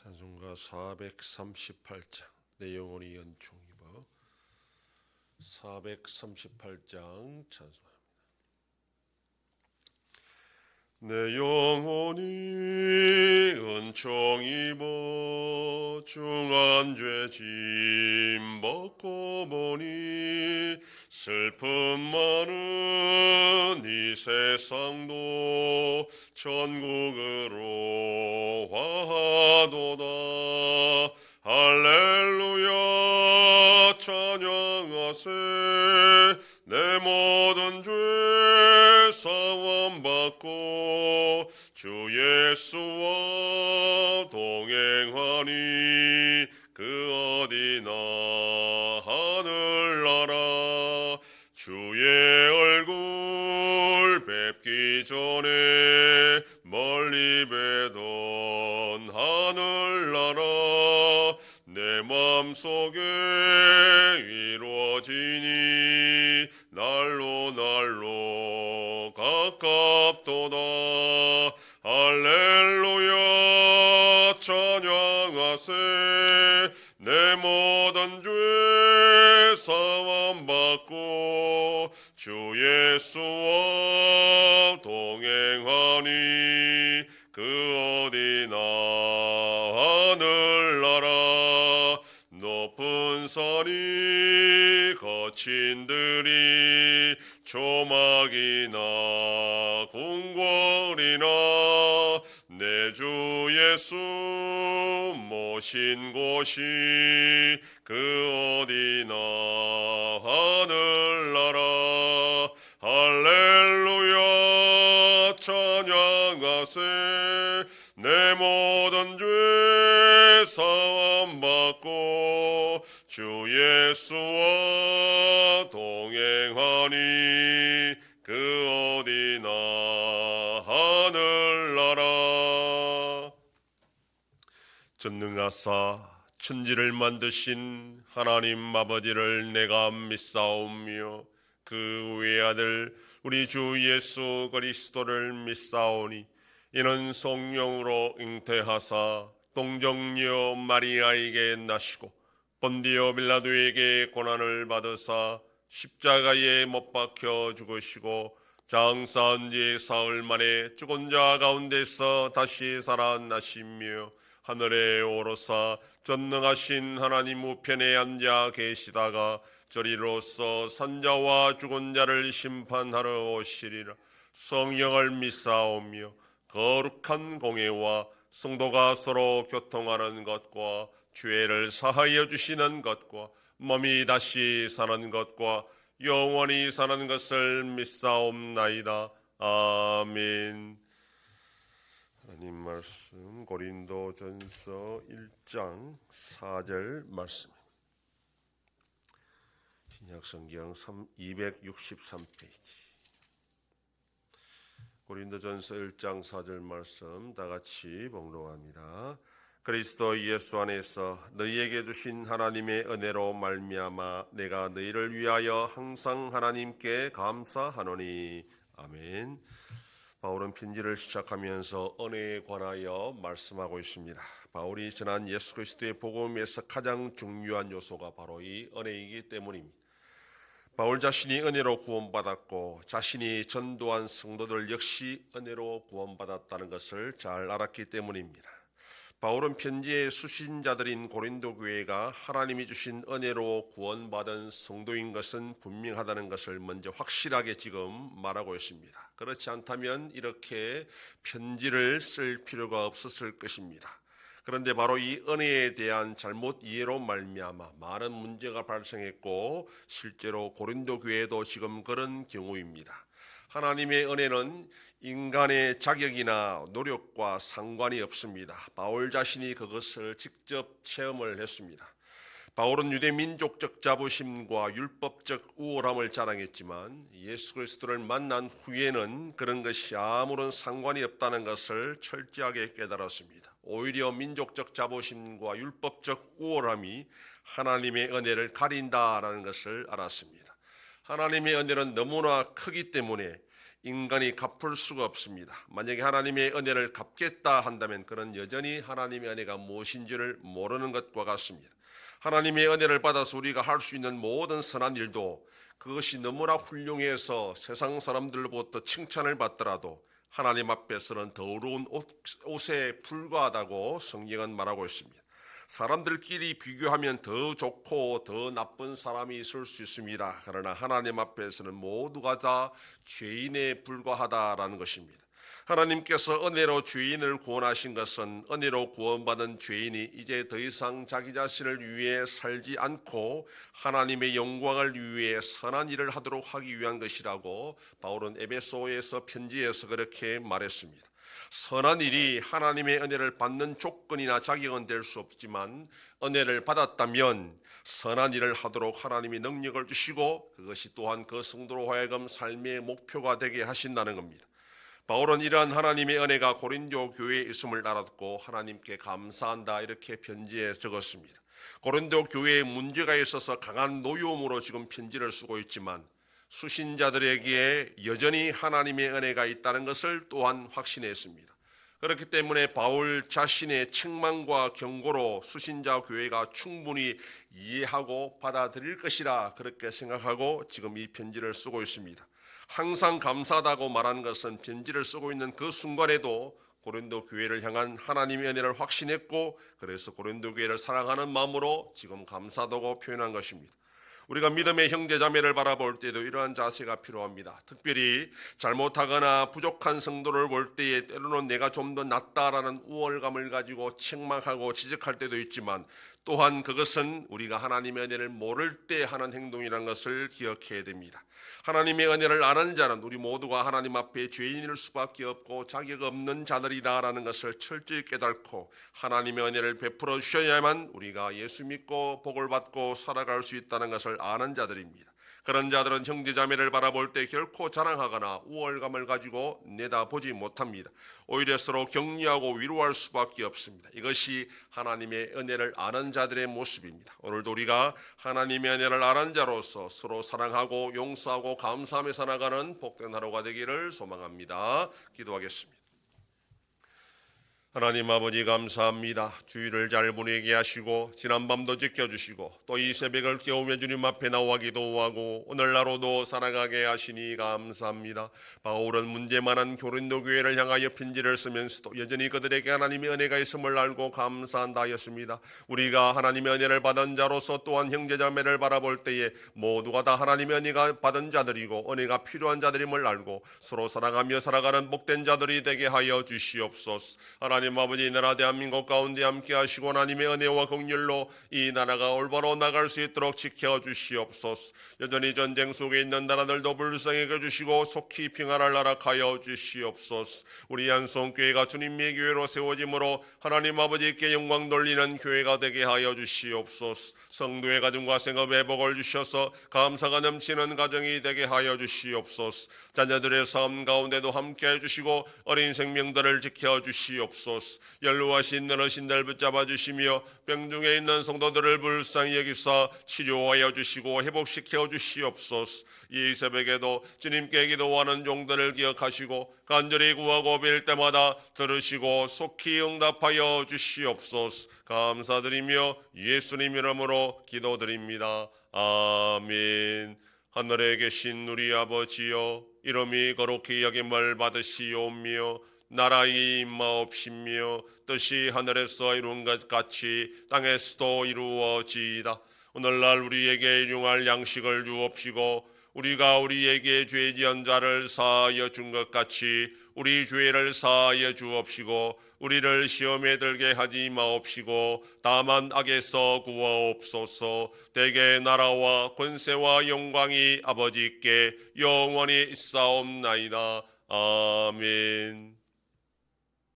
찬송가 438장 내 영혼이 연총 입어 438장 찬송합니다. 내 영혼이 은총 입어 중한 죄 짐 벗고 보니 슬픔 많은 이 세상도 천국으로 화하도다. 할렐루야 찬양하세. 내 모든 죄 사함받고 주 예수와 동행하니 그 어디나 하늘나라. 주의 얼굴 뵙기 전에 멀리 뵈던 하늘나라. 내 맘속에 이루어지니 날로 날로 가깝도다. 할렐루야 찬양하세. 내 모든 죄 사함받고 주 예수와 동행하니 그 어디나 하늘나라. 높은 산이 거친 들이 조막이나 궁궐이나 내 주 예수 모신 곳이 그 어디나 하늘나라. 할렐루야 찬양하세. 내 모든 죄 사함받고 주 예수와 동행하니 그 어디나 하늘나라. 전능하사 천지를 만드신 하나님 아버지를 내가 믿사오며 그 외아들 우리 주 예수 그리스도를 믿사오니 이는 성령으로 잉태하사 동정녀 마리아에게 나시고 본디오 빌라도에게 고난을 받으사 십자가에 못 박혀 죽으시고 장사한 지 사흘 만에 죽은 자 가운데서 다시 살아나시며 하늘에 오르사 전능하신 하나님 우편에 앉아 계시다가 저리로서 산자와 죽은 자를 심판하러 오시리라. 성령을 믿사오며 거룩한 공회와 성도가 서로 교통하는 것과 죄를 사하여 주시는 것과 몸이 다시 사는 것과 영원히 사는 것을 믿사옵나이다. 아멘. 하나님 말씀 고린도전서 1장 4절 말씀입니다. 신약성경 263페이지. 고린도전서 1장 4절 말씀 다 같이 봉독합니다. 그리스도 예수 안에서 너희에게 주신 하나님의 은혜로 말미암아 내가 너희를 위하여 항상 하나님께 감사하노니. 아멘. 바울은 편지를 시작하면서 은혜에 관하여 말씀하고 있습니다. 바울이 전한 예수 그리스도의 복음에서 가장 중요한 요소가 바로 이 은혜이기 때문입니다. 바울 자신이 은혜로 구원받았고 자신이 전도한 성도들 역시 은혜로 구원받았다는 것을 잘 알았기 때문입니다. 바울은 편지의 수신자들인 고린도 교회가 하나님이 주신 은혜로 구원받은 성도인 것은 분명하다는 것을 먼저 확실하게 지금 말하고 있습니다. 그렇지 않다면 이렇게 편지를 쓸 필요가 없었을 것입니다. 그런데 바로 이 은혜에 대한 잘못 이해로 말미암아 많은 문제가 발생했고 실제로 고린도 교회도 지금 그런 경우입니다. 하나님의 은혜는 인간의 자격이나 노력과 상관이 없습니다. 바울 자신이 그것을 직접 체험을 했습니다. 바울은 유대 민족적 자부심과 율법적 우월함을 자랑했지만 예수 그리스도를 만난 후에는 그런 것이 아무런 상관이 없다는 것을 철저하게 깨달았습니다. 오히려 민족적 자부심과 율법적 우월함이 하나님의 은혜를 가린다라는 것을 알았습니다. 하나님의 은혜는 너무나 크기 때문에 인간이 갚을 수가 없습니다. 만약에 하나님의 은혜를 갚겠다 한다면 그는 여전히 하나님의 은혜가 무엇인지를 모르는 것과 같습니다. 하나님의 은혜를 받아서 우리가 할 수 있는 모든 선한 일도 그것이 너무나 훌륭해서 세상 사람들로부터 칭찬을 받더라도 하나님 앞에서는 더러운 옷에 불과하다고 성경은 말하고 있습니다. 사람들끼리 비교하면 더 좋고 더 나쁜 사람이 있을 수 있습니다. 그러나 하나님 앞에서는 모두가 다 죄인에 불과하다라는 것입니다. 하나님께서 은혜로 죄인을 구원하신 것은 은혜로 구원받은 죄인이 이제 더 이상 자기 자신을 위해 살지 않고 하나님의 영광을 위해 선한 일을 하도록 하기 위한 것이라고 바울은 에베소에서 편지에서 그렇게 말했습니다. 선한 일이 하나님의 은혜를 받는 조건이나 자격은 될 수 없지만 은혜를 받았다면 선한 일을 하도록 하나님이 능력을 주시고 그것이 또한 그 성도로 하여금 삶의 목표가 되게 하신다는 겁니다. 바울은 이러한 하나님의 은혜가 고린도 교회에 있음을 알았고 하나님께 감사한다 이렇게 편지에 적었습니다. 고린도 교회에 문제가 있어서 강한 노여움으로 지금 편지를 쓰고 있지만 수신자들에게 여전히 하나님의 은혜가 있다는 것을 또한 확신했습니다. 그렇기 때문에 바울 자신의 책망과 경고로 수신자 교회가 충분히 이해하고 받아들일 것이라 그렇게 생각하고 지금 이 편지를 쓰고 있습니다. 항상 감사하다고 말하는 것은 편지를 쓰고 있는 그 순간에도 고린도 교회를 향한 하나님의 은혜를 확신했고 그래서 고린도 교회를 사랑하는 마음으로 지금 감사하다고 표현한 것입니다. 우리가 믿음의 형제자매를 바라볼 때도 이러한 자세가 필요합니다. 특별히 잘못하거나 부족한 성도를 볼 때에 때로는 내가 좀 더 낫다라는 우월감을 가지고 책망하고 지적할 때도 있지만 또한 그것은 우리가 하나님의 은혜를 모를 때 하는 행동이라는 것을 기억해야 됩니다. 하나님의 은혜를 아는 자는 우리 모두가 하나님 앞에 죄인일 수밖에 없고 자격 없는 자들이다라는 것을 철저히 깨닫고 하나님의 은혜를 베풀어 주셔야만 우리가 예수 믿고 복을 받고 살아갈 수 있다는 것을 아는 자들입니다. 그런 자들은 형제자매를 바라볼 때 결코 자랑하거나 우월감을 가지고 내다보지 못합니다. 오히려 서로 격려하고 위로할 수밖에 없습니다. 이것이 하나님의 은혜를 아는 자들의 모습입니다. 오늘도 우리가 하나님의 은혜를 아는 자로서 서로 사랑하고 용서하고 감사하며 살아가는 복된 하루가 되기를 소망합니다. 기도하겠습니다. 하나님 아버지 감사합니다. 주일을 잘 보내게 하시고 지난밤도 지켜주시고 또 이 새벽을 깨우며 주님 앞에 나와 기도하고 오늘 하루도 살아가게 하시니 감사합니다. 바울은 문제 많은 고린도 교회를 향하여 편지를 쓰면서도 여전히 그들에게 하나님의 은혜가 있음을 알고 감사한다 하였습니다. 우리가 하나님의 은혜를 받은 자로서 또한 형제자매를 바라볼 때에 모두가 다 하나님의 은혜가 받은 자들이고 은혜가 필요한 자들임을 알고 서로 사랑하며 살아가는 복된 자들이 되게 하여 주시옵소서. 하나님 아버지, 이 나라 대한민국 가운데 함께 하시고 하나님의 은혜와 긍휼로 이 나라가 올바로 나갈 수 있도록 지켜주시옵소서. 여전히 전쟁 속에 있는 나라들도 불쌍히 여주시고 속히 평안을 허락하여 주시옵소서. 우리 한송교회가 주님의 교회로 세워짐으로 하나님 아버지께 영광 돌리는 교회가 되게 하여 주시옵소서. 성도의 가정과 생업에 복을 주셔서 감사가 넘치는 가정이 되게 하여 주시옵소서. 자녀들의 삶 가운데도 함께 해주시고 어린 생명들을 지켜주시옵소서. 연로하신 어르신들 붙잡아 주시며 병중에 있는 성도들을 불쌍히 여기사 치료하여 주시고 회복시켜 주시옵소서. 이 새벽에도 주님께 기도하는 종들을 기억하시고 간절히 구하고 빌 때마다 들으시고 속히 응답하여 주시옵소서. 감사드리며 예수님 이름으로 기도드립니다. 아멘. 하늘에 계신 우리 아버지여, 이름이 거룩히 여김을 받으시오며 나라의 임하옵시며 뜻이 하늘에서 이룬 것 같이 땅에서도 이루어지이다. 오늘날 우리에게 일용할 양식을 주옵시고 우리가 우리에게 죄 지은 자를 사하여 준 것 같이 우리 죄를 사하여 주옵시고 우리를 시험에 들게 하지 마옵시고 다만 악에서 구하옵소서. 대개 나라와 권세와 영광이 아버지께 영원히 있사옵나이다. 아멘.